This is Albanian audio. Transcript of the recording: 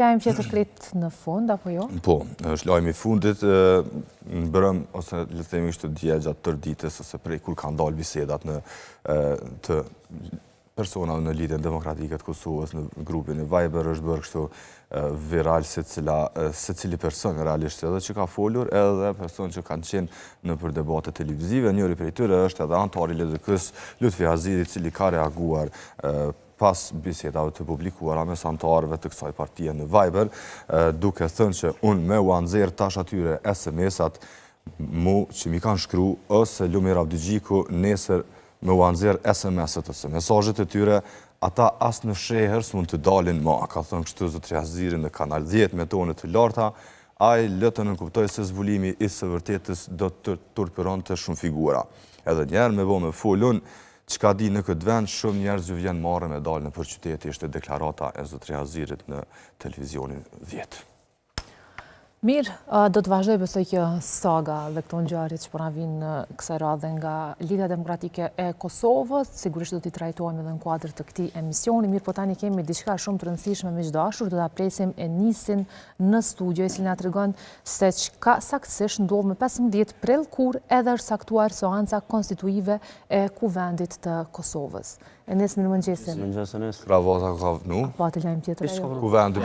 Lajm tjetër kret në fund, apo jo? Po, është lajmi i fundit, në brëm, ose le të themi ishte dje gjatë tërë ditës, ose prej kur kanë dalë bisedat të personave në Lidhjen Demokratike të Kosovës, në grupin e Viber, është bërë kështu viral se cili person realisht edhe që ka folur, edhe person që kanë qenë në për debate televizive. Njëri prej tyre është edhe antari i LDK-s, Lutfi Aziri, i cili ka reaguar pas bisedave të publikuara mes antarëve të kësaj partie në Viber, duke thënë që unë me u anxher tash atyre SMS-at mu që mi kanë shkru, ose Lumir Abdigjiku nesër me u anxher SMS-et ose mesazhet e tyre, ata as në shehër s'mund të dalin ma, ka thënë kështu zotri Aziri në Kanal 10 me tone të larta, ai lë të nënkuptoj se zbulimi i së vërtetës do të turpironte shumë figura. Edhe njerë me bo me folun, çka di në këtë vend, shumë njerëz ju vjen marrë me dalë në përqytet, ishte deklarata e zotri Azirit në televizionin 10. Mirë, do të vazhdoj besoj kjo saga dhe këto ngjarjet që po na vinë në kësaj radhe nga Lidhja Demokratike e Kosovës, sigurisht do t'i trajtojmë edhe në kuadër të këtij emisioni. Mirë, po tani kemi diçka shumë të rëndësishme miqdashur, do ta presim Enisin në studio, i cili na tregon se çka saktësisht ndodh më 15 prill kur edhe është saktuar seanca konstituive e Kuvendit të Kosovës. Enis, mirëmëngjes. Bravo, ta ka vënu. Po atë lajm tjetër. Kuvendi